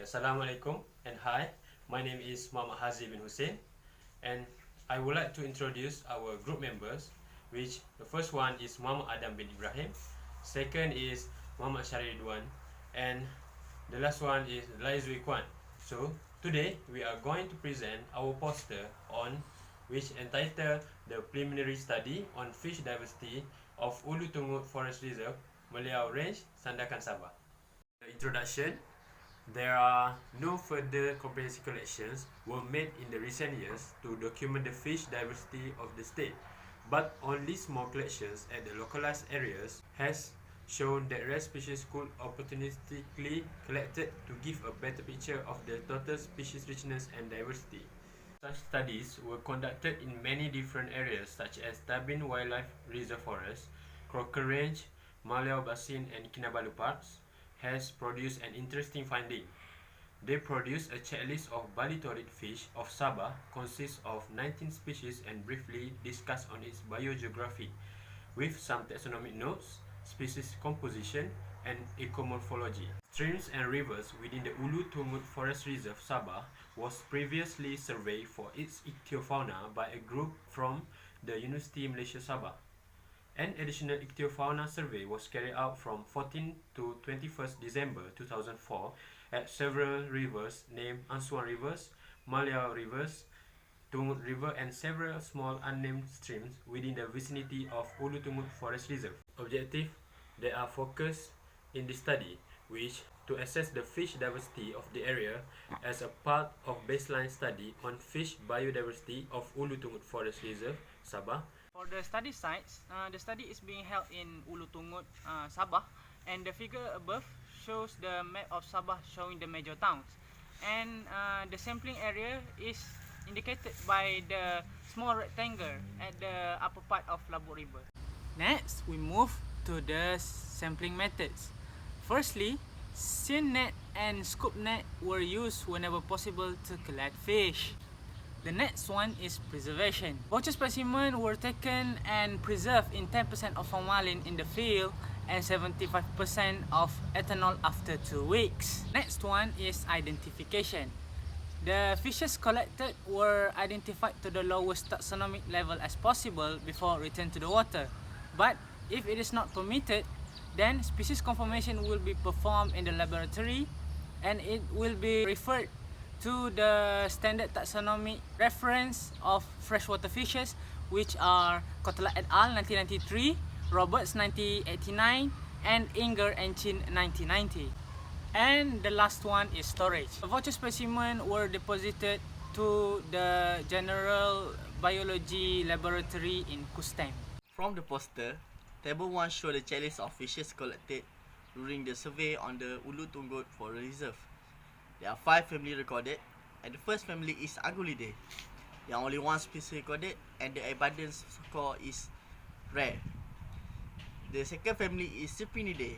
Assalamualaikum and hi, my name is Muhammad Hazi bin Hussein and I would like to introduce our group members, which the first one is Muhammad Adam bin Ibrahim, second is Muhammad Syari Ridwan, and the last one is Lai Zui Kwan. So today we are going to present our poster on which entitled The Preliminary Study on Fish Diversity of Ulu Tungut Forest Reserve, Meliau Range, Sandakan Sabah. The introduction. There are no further comprehensive collections were made in the recent years to document the fish diversity of the state, but only small collections at the localized areas has shown that rare species could opportunistically collected to give a better picture of the total species richness and diversity. Such studies were conducted in many different areas such as Tabin Wildlife Reserve Forest, Crocker Range, Maliau Basin and Kinabalu Parks, has produced an interesting finding. They produced a checklist of balitorid fish of Sabah consists of 19 species and briefly discuss on its biogeography, with some taxonomic notes, species composition, and ecomorphology. Streams and rivers within the Ulu Tungut Forest Reserve Sabah was previously surveyed for its ichthyofauna by a group from the University Malaysia Sabah. An additional ichthyofauna survey was carried out from 14 to 21st December 2004 at several rivers named Ansuan Rivers, Maliau Rivers, Tungut River and several small unnamed streams within the vicinity of Ulu Tungut Forest Reserve. Objective that are focused in this study, which to assess the fish diversity of the area as a part of baseline study on fish biodiversity of Ulu Tungut Forest Reserve, Sabah. For the study sites, the study is being held in Ulu Tungut, Sabah, and the figure above shows the map of Sabah showing the major towns, and the sampling area is indicated by the small rectangle at the upper part of Labuk River. Next, we move to the sampling methods. Firstly, seine net and scoop net were used whenever possible to collect fish. The next one is preservation. Voucher specimens were taken and preserved in 10% of formalin in the field and 75% of ethanol after 2 weeks. Next one is identification. The fishes collected were identified to the lowest taxonomic level as possible before return to the water. But if it is not permitted, then species confirmation will be performed in the laboratory and it will be referred to the standard taxonomy reference of freshwater fishes, which are Kotela et al. 1993, Roberts 1989, and Inger and Chin 1990. And the last one is storage. The voucher specimens were deposited to the General Biology Laboratory in Kustem. From the poster, Table 1 shows the checklist of fishes collected during the survey on the Ulu Tungut Forest Reserve. There are 5 families recorded, and the first family is Agulidae. There are only 1 species recorded, and the abundance score is rare. The second family is Cyprinidae.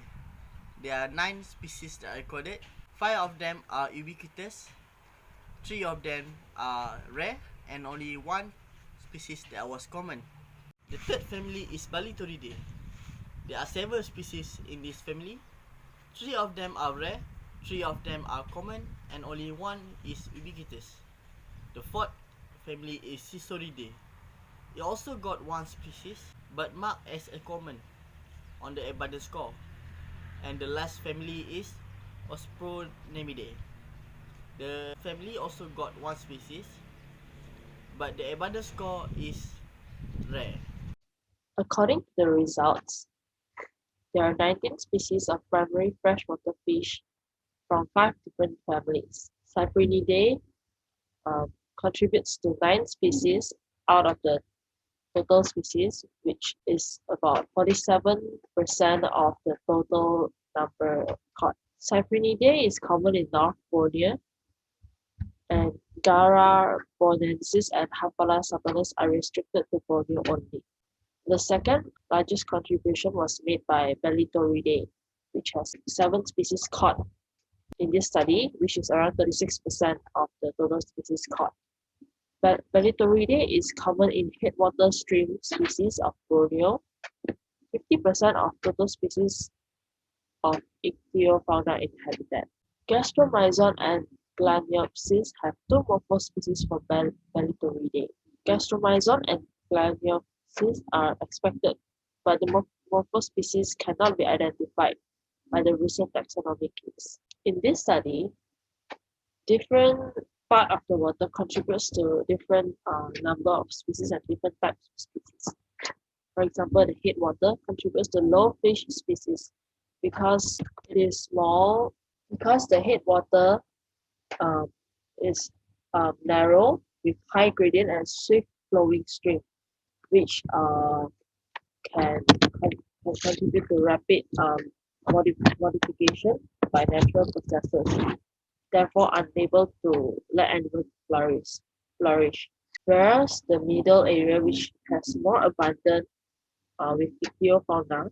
There are 9 species that are recorded. 5 of them are ubiquitous, 3 of them are rare, and only 1 species that was common. The third family is Balitoridae. There are several species in this family. 3 of them are rare, 3 of them are common, and only 1 is ubiquitous. The fourth family is Sisoridae. It also got 1 species, but marked as a common on the abundance score. And the last family is Osprionemidae. The family also got 1 species, but the abundance score is rare. According to the results, there are 19 species of primary freshwater fish from 5 different families. Cyprinidae contributes to 9 species out of the total species, which is about 47% of the total number caught. Cyprinidae is common in North Borneo, and Gara bornensis and Hapala sabinus are restricted to Borneo only. The second largest contribution was made by Balitoridae, which has 7 species caught in this study, which is around 36% of the total species caught. But Balitoridae is common in headwater stream species of Borneo. 50% of total species of ichthyofauna inhabit that. Gastromyzon and Glaniopsis have two morphospecies from Belitoridae. Gastromyzon and Glaniopsis are expected, but the morphospecies cannot be identified by the recent taxonomic case. In this study, different part of the water contributes to different number of species and different types of species. For example, the headwater contributes to low fish species because it is small, because the headwater um, is narrow with high gradient and swift flowing stream, which can contribute to rapid modification by natural processes, therefore unable to let animals flourish. Whereas the middle area, which has more abundant with ichthyofauna,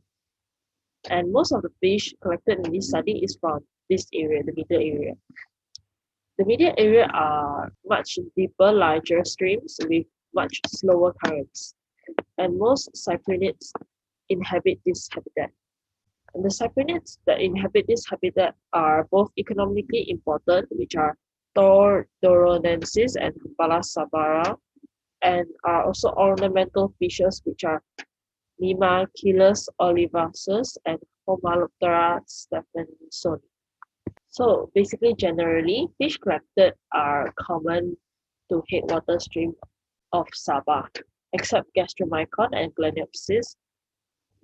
and most of the fish collected in this study is from this area, the middle area. The middle area are much deeper, larger streams with much slower currents, and most cyprinids inhabit this habitat. And the cyprinids that inhabit this habitat are both economically important, which are Doronensis and Balasabara, and are also ornamental fishes, which are Nemachilus olivaceus and Homaloptera stephensoni. So basically, generally, fish collected are common to headwater stream of Sabah, except Gastromycon and Glaniopsis,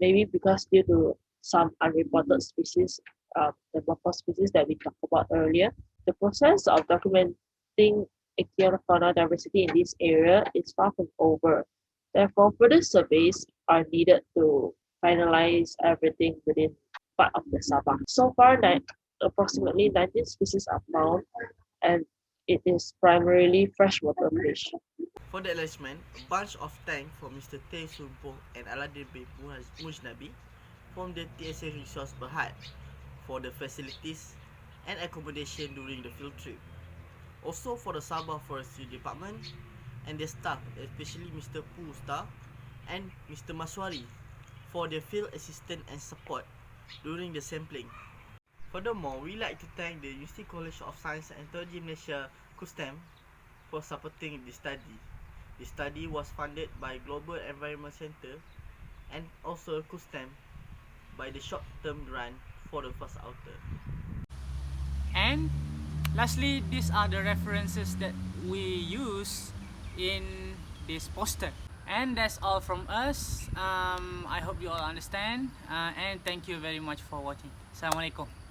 maybe because due to some unreported species, the morphospecies that we talked about earlier. The process of documenting ichthyofauna diversity in this area is far from over. Therefore, further surveys are needed to finalize everything within part of the Sabah. So far, approximately 19 species are found, and it is primarily freshwater fish. For the enlargement, a bunch of thanks for Mr. Tay Sumpo and Aladdin bin Mujnabi from the TSA Resource Berhad for the facilities and accommodation during the field trip. Also for the Sabah Forestry Department and their staff, especially Mr. Pusta and Mr. Maswari for their field assistance and support during the sampling. Furthermore, we like to thank the University College of Science and Technology Malaysia, KUSTEM, for supporting this study. The study was funded by Global Environment Center and also KUSTEM by the short-term grant for the first outer. And lastly, these are the references that we use in this poster. And that's all from us. I hope you all understand, and thank you very much for watching. Assalamualaikum.